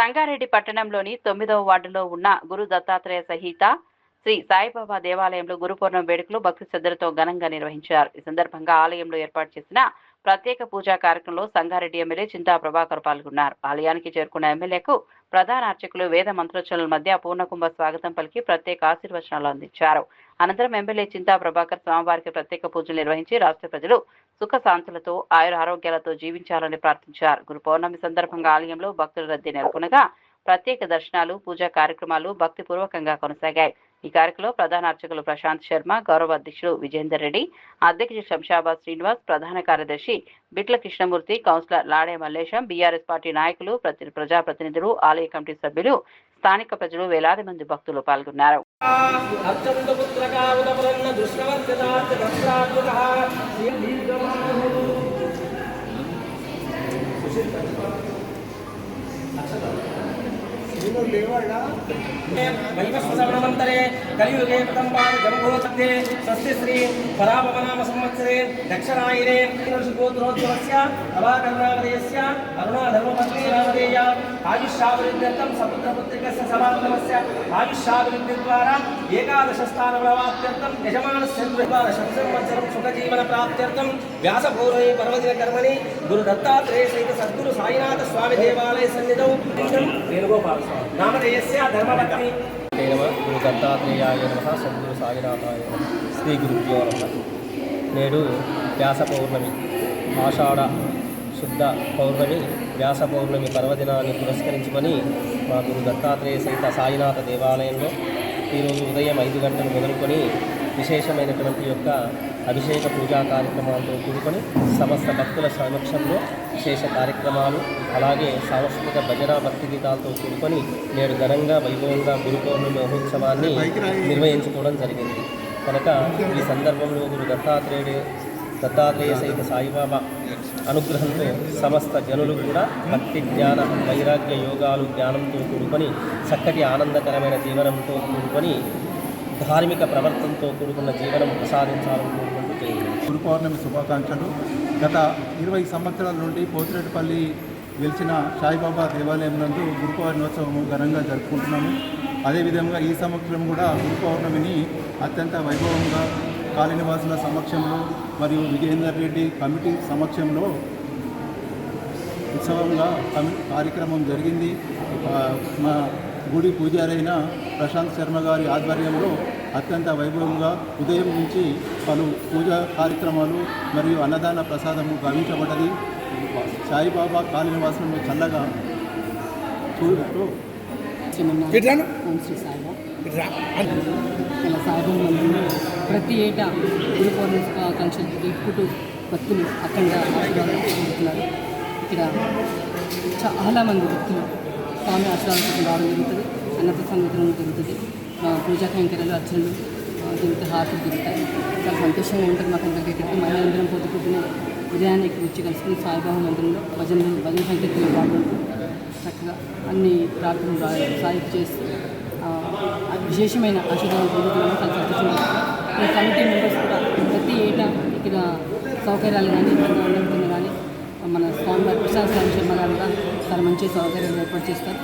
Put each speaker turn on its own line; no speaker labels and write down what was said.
సంగారెడ్డి పట్టణంలోని 9వ వార్డులో ఉన్న గురు దత్తాత్రేయ సహిత శ్రీ సాయిబాబా దేవాలయంలో గురు పౌర్ణమి వేడుకలు భక్తి శ్రద్ధలతో ఘనంగా నిర్వహించారు. ఈ సందర్భంగా ఆలయంలో ఏర్పాటు చేసిన ప్రత్యేక పూజా కార్యక్రమంలో సంగారెడ్డి ఎమ్మెల్యే చింతా ప్రభాకర్ పాల్గొన్నారు. ఆలయానికి చేరుకున్న ఎమ్మెల్యేకు ప్రధాన అర్చకులు వేద మంత్రోచ్చరణల మధ్య పూర్ణకుంభ స్వాగతం పలికి ప్రత్యేక ఆశీర్వచనాలు అందించారు. అనంతరం ఎమ్మెల్యే చింతా ప్రభాకర్ స్వామివారికి ప్రత్యేక పూజలు నిర్వహించి రాష్ట్ర ప్రజలు సుఖ శాంతులతో ఆయుర ఆరోగ్యాలతో జీవించాలని ప్రార్థించారు. గురు పౌర్ణమి సందర్భంగా ఆలయంలో భక్తుల రద్దీ నెలకొనగా ప్రత్యేక దర్శనాలు, పూజా కార్యక్రమాలు భక్తిపూర్వకంగా కొనసాగాయి. ఈ కార్యక్రమంలో ప్రధాన అర్చకులు ప్రశాంత్ శర్మ, గౌరవ అధ్యక్షులు విజేందర్ రెడ్డి, అధ్యక్షుడు శంషాబాద్ శ్రీనివాస్, ప్రధాన కార్యదర్శి బిట్ల కృష్ణమూర్తి, కౌన్సిలర్ లాడే మల్లేశం, బీఆర్ఎస్ పార్టీ నాయకులు, ప్రజాప్రతినిధులు, ఆలయ కమిటీ సభ్యులు, స్థానిక ప్రజలు, వేలాది మంది భక్తులు పాల్గొన్నారు.
వైవస్వసవనమంతరే కలియుగే ప్రథంపాద జంభోత్సే స్వస్తి శ్రీ పరాభవనామ సంవత్సరే దక్షరాయనే గోత్రోద్భవస్య ప్రభాకరనామధేయస్య అరుణాధర్మపత్నీనామధేయ ఆయుష్యాభివృద్ధ్యర్థం సపుత్రపుత్రికస్య సమాగమస్య ఆయుష్యాభివృద్ధి ద్వారా ఏకాదశ స్థానప్రాప్త్యర్థం యజమానస్య సంవత్సరం సుఖజీవన ప్రాప్త్యర్థం వ్యాసపూర్వై పర్వదిన కర్మణి గురు దత్తాత్రేయ సహిత సద్గురు సాయినాథ స్వామి దేవాలయ సన్నిధౌ వేణుగోపాల స్వామి నామధేయస్య ధర్మపత్ని
గురు దత్తాత్రేయాయ నమః సద్గురు సాయినాథాయ నమః శ్రీ గురుభ్యో నమః. నేడు వ్యాస పౌర్ణమి, ఆషాఢ శుద్ధ పౌర్ణమి, వ్యాస పౌర్ణమి పర్వదినాన్ని పురస్కరించుకొని మా గురు దత్తాత్రేయ సహిత సాయినాథ దేవాలయంలో ఈరోజు ఉదయం 5 గంటలు మొదలుకొని విశేషమైనటువంటి యొక్క అభిషేక పూజా కార్యక్రమాలతో కూడుకొని సమస్త భక్తుల సమక్షంలో విశేష కార్యక్రమాలు, అలాగే సాంస్కృతిక భజన భక్తి గీతాలతో కూడుకొని నేడు ఘనంగా వైభవంగా గురు పౌర్ణమి మహోత్సవాన్ని నిర్వహించుకోవడం జరిగింది. కనుక ఈ సందర్భంలో గురు దత్తాత్రేయ సహిత సాయిబాబా అనుగ్రహంతో సమస్త జనులు కూడా భక్తి, జ్ఞాన, వైరాగ్య యోగాలు జ్ఞానంతో కూడుకొని చక్కటి ఆనందకరమైన జీవనంతో కూడుకొని ధార్మిక ప్రవర్తనతో కూడుకున్న జీవనం ప్రసాదించాలని కోరుకుంటూ చేయండి.
గురు పౌర్ణమి శుభాకాంక్షలు. గత 20 సంవత్సరాల నుండి పోతిరెడ్డిపల్లి వెలిసిన సాయిబాబా దేవాలయం నందు గురు పౌర్ణమోత్సవం ఘనంగా జరుపుకుంటున్నాము. అదేవిధంగా ఈ సంవత్సరం కూడా గురు పౌర్ణమిని అత్యంత వైభవంగా కాలనివాసుల సమక్షంలో మరియు విజయేందర్ రెడ్డి కమిటీ సమక్షంలో ఉత్సవంగా కార్యక్రమం జరిగింది. మా గుడి పూజారైన ప్రశాంత్ శర్మ గారి ఆధ్వర్యంలో అత్యంత వైభవంగా ఉదయం నుంచి పలు పూజా కార్యక్రమాలు మరియు అన్నదాన ప్రసాదము గావించబడ్డది. సాయిబాబా కాలనివాసంలో చల్లగా చూడుతూ
ప్రతి ఏటా గురు పౌర్ణమి శుభాకాంక్షలు తెలుపుకుంటూ భక్తులు అఖండ ఆశీర్వాదాలు పొందుతున్నారు. ఇక్కడ చాలామంది భక్తులు స్వామి ఆశీర్వాదాలు రావడం జరుగుతుంది. అన్నప్రసాదం వితరణ జరుగుతుంది. పూజా కైంకర్యాలు, అర్చనలు జరుగుతాయి, హారతులు జరుగుతాయి. చాలా సంతోషంగా ఉంటుంది. మాకు అందరికీ ఇక్కడికి మహిళలందరం పొద్దునే ఉదయాన్నికి వచ్చి కలుసుకుని సాయిబాబా మందిరంలో భజన సంకీర్తనలు పాల్గొంటూ చక్కగా అన్ని ప్రార్థనలు సాయి చేస్తూ విశేషమైన ఆశీర్వాదాలు పొందుతున్నాము. చాలా సంతోషంగా ఈ కమిటీ మెంబర్స్ కూడా ప్రతి ఏటా ఇక్కడ సౌకర్యాలు కానీ అన్నం కానీ మన స్వామివారి ప్రశాంత్ శర్మ గారు కూడా చాలా మంచి సౌకర్యాలు ఏర్పాటు చేస్తారు.